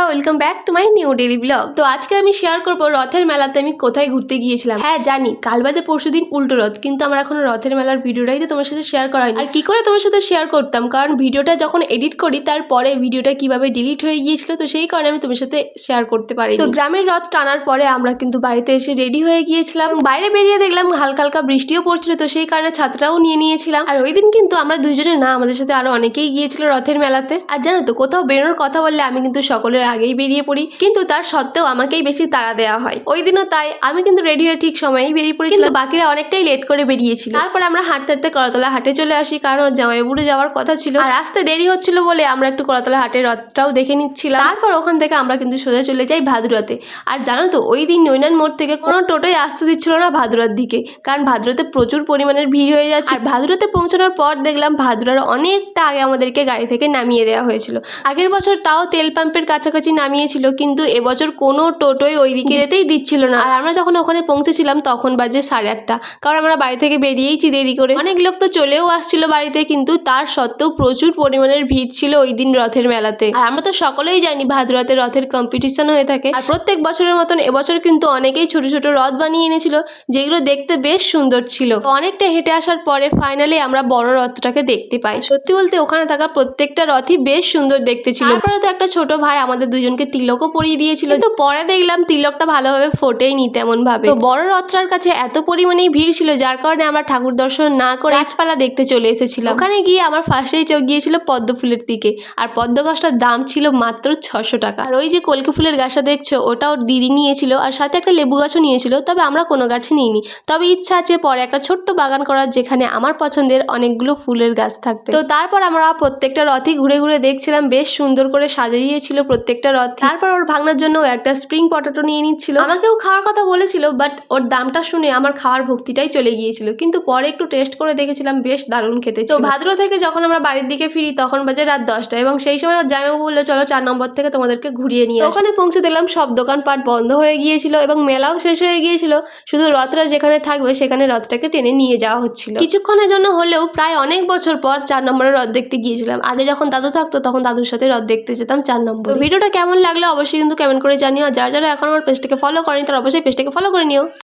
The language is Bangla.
Welcome back to my new daily blog. তো আজকে আমি শেয়ার করবো রথের মেলাতে আমি কোথায় ঘুরতে গিয়েছিলাম। হ্যাঁ জানি কাল বাদে পরশুদিন উল্টো রথ, কিন্তু আমার এখনো রথের মেলার ভিডিওটাই তো তোমার সাথে শেয়ার করা হয়নি। আর কি করে তোমার সাথে শেয়ার করতাম, কারণ ভিডিওটা যখন এডিট করি তারপরে ভিডিওটা কিভাবে ডিলিট হয়ে গিয়েছিল, তো সেই কারণে আমি তোমার সাথে শেয়ার করতে পারি। তো গ্রামের রথ টানার পরে আমরা কিন্তু বাড়িতে এসে রেডি হয়ে গিয়েছিলাম। বাইরে বেরিয়ে দেখলাম হালকা হালকা বৃষ্টিও পড়ছিল, তো সেই কারণে ছাতাটাও নিয়ে নিয়েছিলাম। আর ওই দিন কিন্তু আমরা দুজনে না, আমাদের সাথে আরো অনেকেই গিয়েছিল রথের মেলাতে। আর জানো তো, কোথাও বেরোনোর কথা বললে আমি কিন্তু সকলের আগেই বেরিয়ে পড়ি, কিন্তু তার সত্ত্বেও আমাকেই বেশি তাড়া দেওয়া হয়। ওই দিনও তাই, আমি কিন্তু রেডি হয়ে ঠিক সময়েই বেরিয়ে পড়েছিলাম, বাকিরা অনেকটাই লেট করে বেরিয়েছিল। তারপর আমরা হাঁটতে হাঁটতে করতলা হাটে চলে আসি, কারণ জামাইবাবুরে যাওয়ার কথা ছিল আর আসতে দেরি হচ্ছিল বলে আমরা একটু করতলা হাটের রথটাও দেখে নিচ্ছিলাম। তারপর ওখান থেকে আমরা কিন্তু সোজা চলে যাই ভাদুরাতে। আর জানো তো, ওই দিন নৈনান মোড় থেকে কোনো টোটোই আসতে দিচ্ছিল না ভাদুরার দিকে, কারণ ভাদুরাতে প্রচুর পরিমাণের ভিড় হয়ে যাচ্ছে। আর ভাদুরাতে পৌঁছানোর পর দেখলাম ভাদুরার অনেকটা আগে আমাদেরকে গাড়ি থেকে নামিয়ে দেওয়া হয়েছিল। আগের বছর তাও তেল পাম্পের কাছাকাছি নামিয়েছিল, কিন্তু এবছর কোনো টোটোই ওইদিকে যেতেই দিচ্ছিল না। আর আমরা যখন ওখানে পৌঁছেছিলাম তখন বাজে 8:30, কারণ আমরা বাড়ি থেকে বেরিয়েইছি দেরি করে। অনেক লোক তো চলেও আসছিল বাড়িতে, কিন্তু তার সত্ত্বেও প্রচুর পরিমাণের ভিড় ছিল ওই দিন রথের মেলাতে। আর আমরা তো সকলেই জানি ভাদুরাতে রথের কম্পিটিশন হয়ে থাকে। আর প্রত্যেক বছরের মতন এবছর কিন্তু অনেকেই ছোট ছোট রথ বানিয়ে এনেছিল, যেগুলো দেখতে বেশ সুন্দর ছিল। অনেকটা হেঁটে আসার পরে ফাইনালি আমরা বড় রথটাকে দেখতে পাই। সত্যি বলতে ওখানে থাকা প্রত্যেকটা রথই বেশ সুন্দর দেখতে ছিল। তারপরে তো একটা ছোট ভাই আমাদের দুজনকে তিলকও পরিয়ে দিয়েছিল, কিন্তু পরে দেখলাম তিলকটা ভালোভাবে ফোটেইনি তেমন ভাবে। তো বড় রথটার কাছে এত পরিমাণেই ভিড় ছিল, যার কারণে আমরা ঠাকুর দর্শন না করে গাছপালা দেখতে চলে এসেছিলাম। ওখানে গিয়ে আমার ফার্স্টেই চোখ গিয়েছিল পদ্ম ফুলের দিকে, আর পদ্ম গাছটার দাম ছিল মাত্র 600 টাকা। আর ওই যে কলকে ফুলের গাছটা দেখছো, ওটা ওর দিদি নিয়েছিল, আর সাথে একটা লেবু গাছও নিয়েছিল, তবে আমরা কোনো গাছই নিইনি। তবে ইচ্ছা আছে পরে একটা ছোট্ট বাগান করার, যেখানে আমার পছন্দের অনেকগুলো ফুলের গাছ থাকবে। তো তারপর আমরা প্রত্যেকটা রথই ঘুরে ঘুরে দেখছিলাম, বেশ সুন্দর করে সাজিয়েছিল প্রত্যেকটা রথ। তারপর ওর ভাঙনার জন্য একটা স্প্রিং পটেটো নিয়ে নিচ্ছিল, আমাকেও খাওয়ার কথা বলেছিল, বাট ওর দামটা শুনে আমার খাওয়ার ভক্তিটাই চলে গিয়েছিল। কিন্তু পরে একটু টেস্ট করে দেখেছিলাম, বেশ দারুণ খেতে ছিল। তো ভাদ্র থেকে যখন আমরা বাড়ির দিকে ফিরি তখন বাজে রাত 10টা, এবং সেই সময় ওর জামাইবাবু বললো চলো 4 নম্বর থেকে তোমাদেরকে ঘুরিয়ে নিয়ে। ওখানে পৌঁছে দেখলাম সব দোকানপাট বন্ধ হয়ে গিয়েছিল এবং মেলাও শেষ হয়ে গিয়েছিল। শুধু রথটা যেখানে থাকবে সেখানে রথটাকে টেনে নিয়ে যাওয়া হচ্ছিল। কিছুক্ষণের জন্য হলেও প্রায় অনেক বছর পর 4 নম্বরের রথ দেখতে গিয়েছিলাম। আগে যখন দাদু থাকতো তখন দাদুর সাথে রথ দেখতে যেতাম 4 নম্বর। ভিডিওটা কেমন লাগলো অবশ্যই কিন্তু কমেন্ট করে জানিও। আর যারা যারা এখন আমার পেজটাকে ফলো করেনি তারা অবশ্যই পেজটাকে ফলো করে নিও।